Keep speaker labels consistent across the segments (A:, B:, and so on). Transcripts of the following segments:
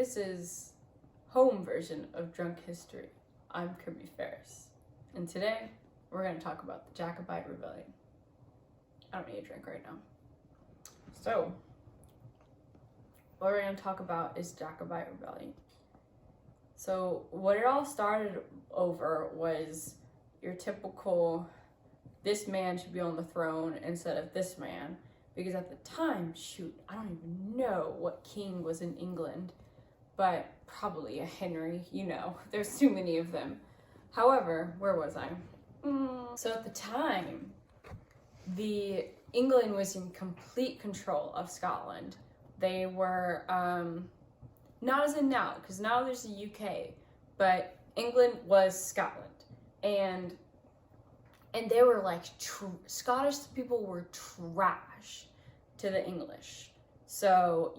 A: This is home version of Drunk History. I'm Kirby Ferris, and today we're going to talk about the Jacobite Rebellion. I don't need a drink right now. So, what we're going to talk about is Jacobite Rebellion. So, what it all started over was your typical, this man should be on the throne instead of this man. Because at the time, I don't even know what king was in England, but probably a Henry, there's too many of them. However, where was I? So at the time, England was in complete control of Scotland. They were, not as in now, because now there's the UK, but England was Scotland. And they were like, Scottish people were trash to the English. So,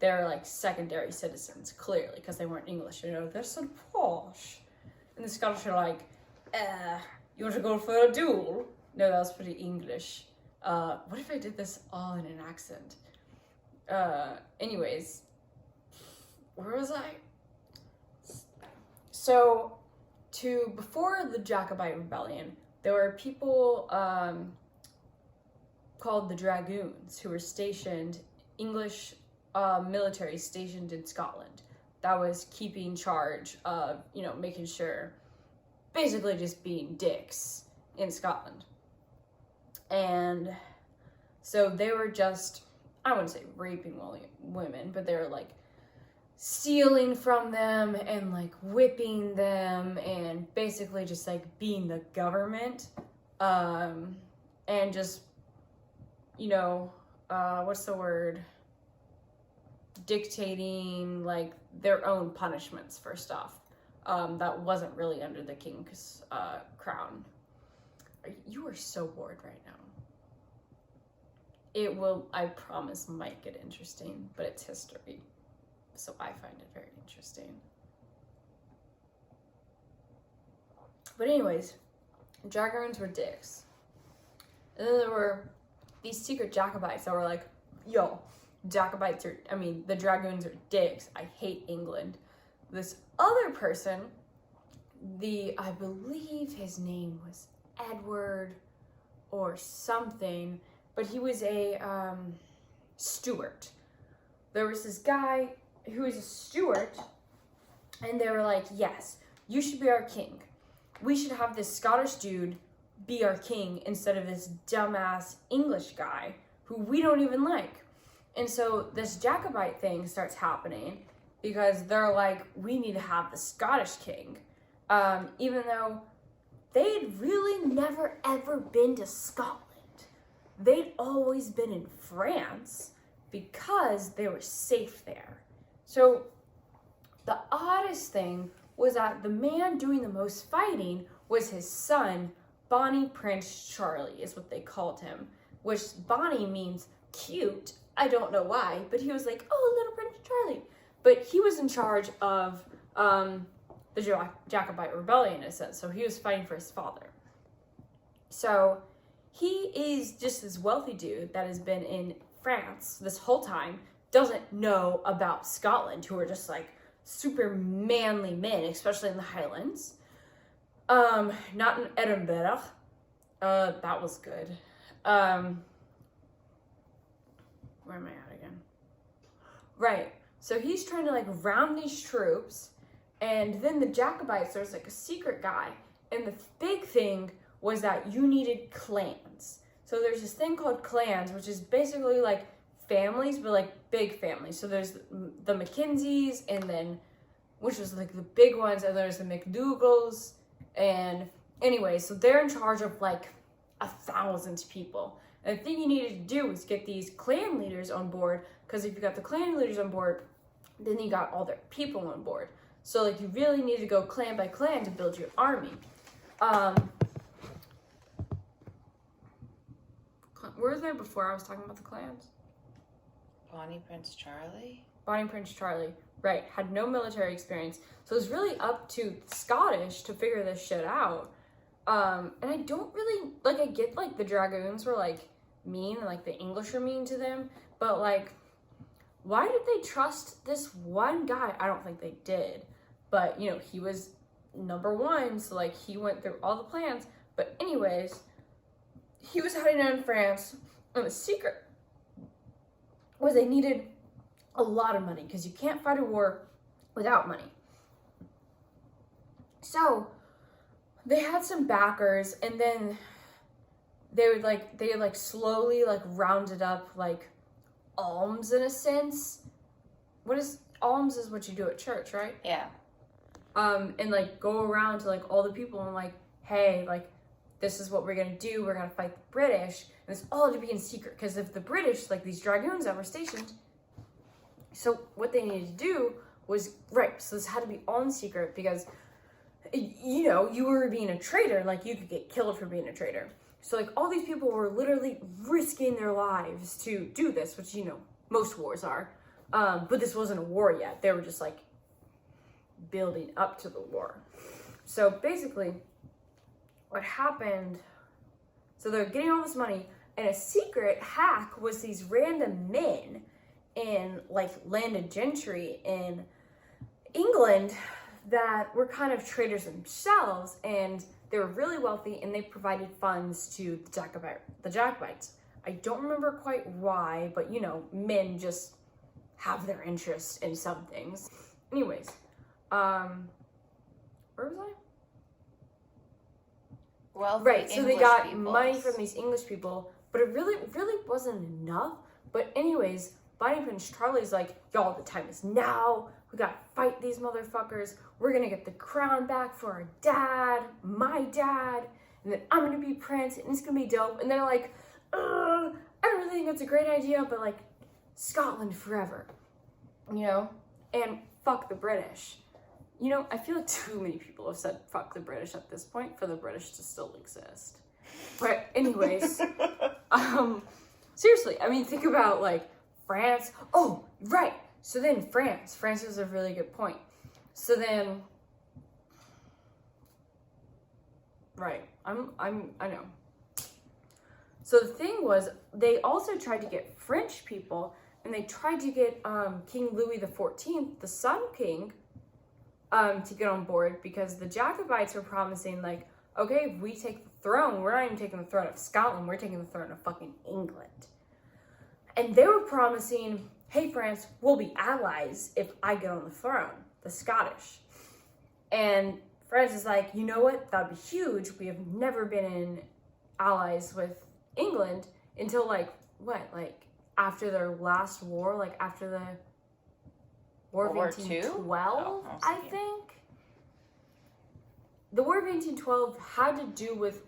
A: they're like secondary citizens, clearly, because they weren't English. They're so posh. And the Scottish are like, you want to go for a duel? No, that was pretty English. What if I did this all in an accent? Anyways, where was I? So, before the Jacobite Rebellion, there were people called the Dragoons who were stationed, English military stationed in Scotland. That was keeping charge of, making sure, basically just being dicks in Scotland. And so they were just, I wouldn't say raping women, but they were like stealing from them and like whipping them and basically just like being the government, and just, what's the word? Dictating like their own punishments for stuff that wasn't really under the king's crown. You are so bored right now. It will, I promise, might get interesting, but it's history. So I find it very interesting. But anyways, Dragoons were dicks. And then there were these secret Jacobites that were like, yo, the Dragoons are dicks. I hate England. This other person, I believe his name was Edward or something, but he was a Stuart. There was this guy who was a Stuart, and they were like, yes, you should be our king. We should have this Scottish dude be our king instead of this dumbass English guy who we don't even like. And so this Jacobite thing starts happening because they're like, we need to have the Scottish king, even though they'd really never ever been to Scotland. They'd always been in France because they were safe there. So the oddest thing was that the man doing the most fighting was his son, Bonnie Prince Charlie is what they called him, which Bonnie means cute. I don't know why, but he was like, oh, little Prince Charlie. But he was in charge of the Jacobite Rebellion, in a sense, so he was fighting for his father. So he is just this wealthy dude that has been in France this whole time, doesn't know about Scotland, who are just like super manly men, especially in the Highlands. Not in Edinburgh. That was good. Where am I at again? Right. So he's trying to like round these troops, and then the Jacobites, there's like a secret guy, and the big thing was that you needed clans. So there's this thing called clans, which is basically like families, but like big families. So there's the Mackenzies, and then, which was like the big ones, and there's the McDougals, and anyway, so they're in charge of like 1,000 people. And the thing you needed to do was get these clan leaders on board, because if you got the clan leaders on board, then you got all their people on board. So like you really need to go clan by clan to build your army. Where was I before I was talking about the clans?
B: Bonnie Prince Charlie?
A: Bonnie Prince Charlie, right, had no military experience. So it was really up to Scottish to figure this shit out. And I don't really, like, I get, like, the Dragoons were, like, mean, and, like, the English are mean to them, but, like, why did they trust this one guy? I don't think they did, but you know, he was number one, so like he went through all the plans. But anyways, he was hiding out in France, and the secret was they needed a lot of money because you can't fight a war without money. So they had some backers, and then they slowly like rounded up like alms in a sense. What is alms? Is what you do at church, right?
B: Yeah.
A: And like go around to like all the people and like, hey, like this is what we're gonna do. We're gonna fight the British, and it's all to be in secret because if the British, like these dragoons that were stationed, so what they needed to do was so this had to be all in secret because you know you were being a traitor, like you could get killed for being a traitor. So like all these people were literally risking their lives to do this, which you know most wars are, but this wasn't a war yet. They were just like building up to the war. So basically what happened, so they're getting all this money, and a secret hack was these random men in like landed gentry in England that were kind of traders themselves, and they were really wealthy, and they provided funds to the Jacobites. I don't remember quite why, but you know, men just have their interest in some things. Anyways, where was I?
B: Well,
A: right, so they got
B: peoples.
A: money from these English people, but it really wasn't enough. But anyways, Bonnie Prince Charlie's like, y'all, the time is now. We gotta fight these motherfuckers. We're gonna get the crown back for our dad, my dad, and then I'm gonna be prince, and it's gonna be dope. And they're like, I don't really think that's a great idea, but like, Scotland forever, you know? And fuck the British. You know, I feel like too many people have said fuck the British at this point for the British to still exist. But anyways, seriously, I mean, think about like France. Oh, right. So then France is a really good point. So then, right, I know. So the thing was, they also tried to get French people, and they tried to get King Louis XIV, the Sun King, to get on board, because the Jacobites were promising, like, okay, if we take the throne, we're not even taking the throne of Scotland, we're taking the throne of fucking England. And they were promising, hey, France, we'll be allies if I get on the throne, the Scottish. And France is like, you know what, that'd be huge. We have never been in allies with England until, like, what, like, after their last war, like, after the War of 1812, I think. The War of 1812 had to do with,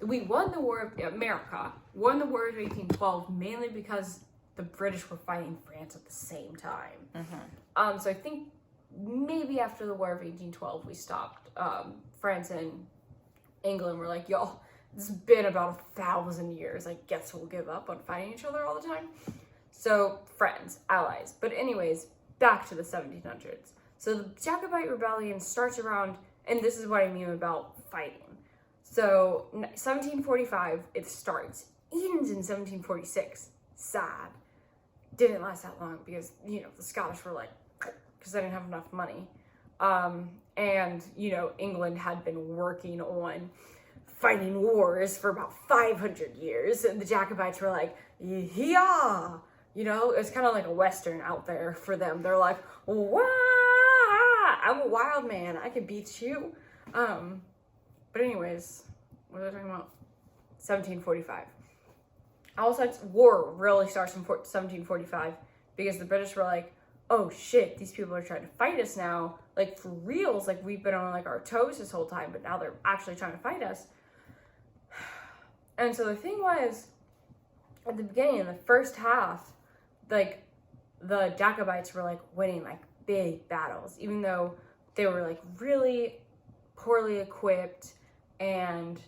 A: we won the War of, America won the War of 1812 mainly because the British were fighting France at the same time. Mm-hmm. So I think maybe after the War of 1812 we stopped. France and England were like, y'all, this has been about 1,000 years. I guess we'll give up on fighting each other all the time. So friends, allies. But anyways, back to the 1700s. So the Jacobite rebellion starts around, and this is what I mean about fighting. So 1745, it starts, ends in 1746. Sad. Didn't last that long because, you know, the Scottish were like, because they didn't have enough money. And, you know, England had been working on fighting wars for about 500 years. And the Jacobites were like, yeah. You know, it's kind of like a Western out there for them. They're like, wah, I'm a wild man. I can beat you. But anyways, what was I talking about? 1745. Also, war really starts in 1745 because the British were like, oh shit, these people are trying to fight us now. Like, for reals, like, we've been on, like, our toes this whole time, but now they're actually trying to fight us. And so the thing was, at the beginning, in the first half, like, the Jacobites were, like, winning, like, big battles, even though they were, like, really poorly equipped and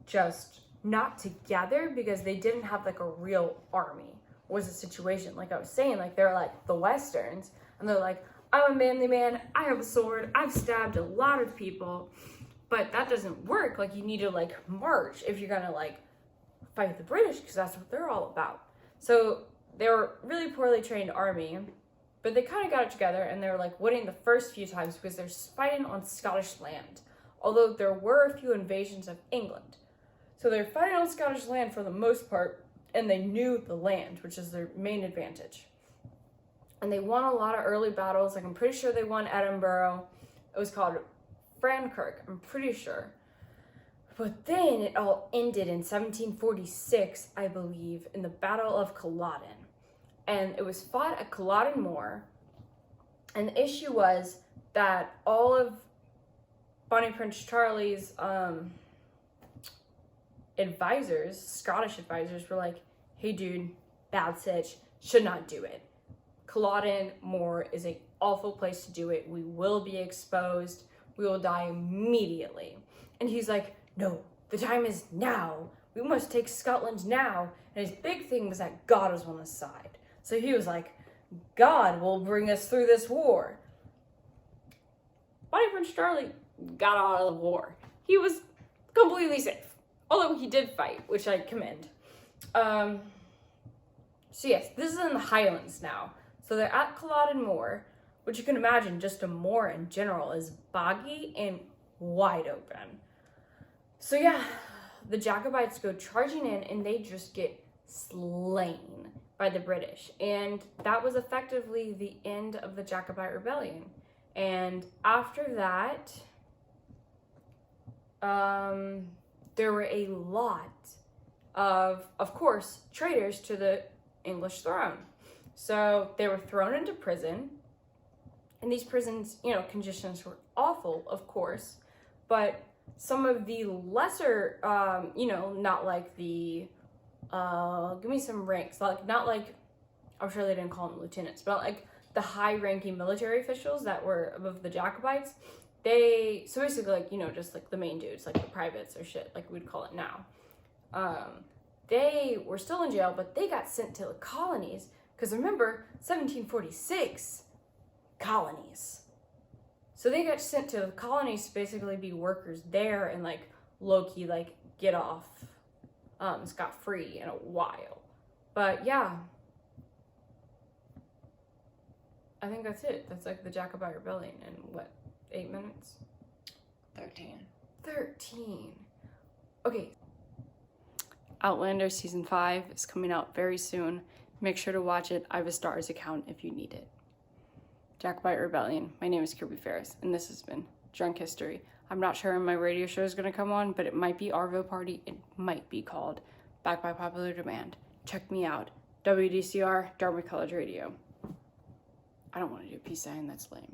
A: just not together because they didn't have, like, a real army was the situation. Like I was saying, like, they're like the Westerns, and they're like, I'm a manly man, I have a sword, I've stabbed a lot of people, but that doesn't work. Like, you need to, like, march if you're gonna, like, fight the British, because that's what they're all about. So they were really poorly trained army, but they kind of got it together, and they were like winning the first few times because they're fighting on Scottish land, although there were a few invasions of England. So they're fighting on Scottish land for the most part, and they knew the land, which is their main advantage. And they won a lot of early battles. Like, I'm pretty sure they won Edinburgh. It was called Frankirk, I'm pretty sure. But then it all ended in 1746, I believe, in the Battle of Culloden. And it was fought at Culloden Moor. And the issue was that all of Bonnie Prince Charlie's advisors, Scottish advisors, were like, hey dude, bad sitch, should not do it. Culloden Moor is an awful place to do it. We will be exposed. We will die immediately. And he's like, no, the time is now. We must take Scotland now. And his big thing was that God was on his side. So he was like, God will bring us through this war. Bonnie Prince Charlie got out of the war. He was completely safe. Although he did fight, which I commend. So yes, this is in the Highlands now. So they're at Culloden Moor, which you can imagine just a moor in general is boggy and wide open. So yeah, the Jacobites go charging in and they just get slain by the British. And that was effectively the end of the Jacobite rebellion. And after that, there were a lot of course, traitors to the English throne. So they were thrown into prison. And these prisons, conditions were awful, of course. But some of the lesser, not like the, give me some ranks, not like, I'm sure they didn't call them lieutenants, but like the high-ranking military officials that were above the Jacobites, so basically just like the main dudes, like the privates or shit, like we'd call it now. They were still in jail, but they got sent to the colonies, because remember, 1746, colonies. So they got sent to the colonies to basically be workers there and like low-key like get off scot-free in a while. But yeah, I think that's it. That's like the Jacobite Rebellion in what, 8 minutes? 13. Okay. Outlander Season 5 is coming out very soon. Make sure to watch it. I have a Stars account if you need it. Jacobite Rebellion. My name is Kirby Ferris, and this has been Drunk History. I'm not sure when my radio show is going to come on, but it might be Arvo Party. It might be called Back by Popular Demand. Check me out. WDCR, Dartmouth College Radio. I don't want to do a peace sign. That's lame.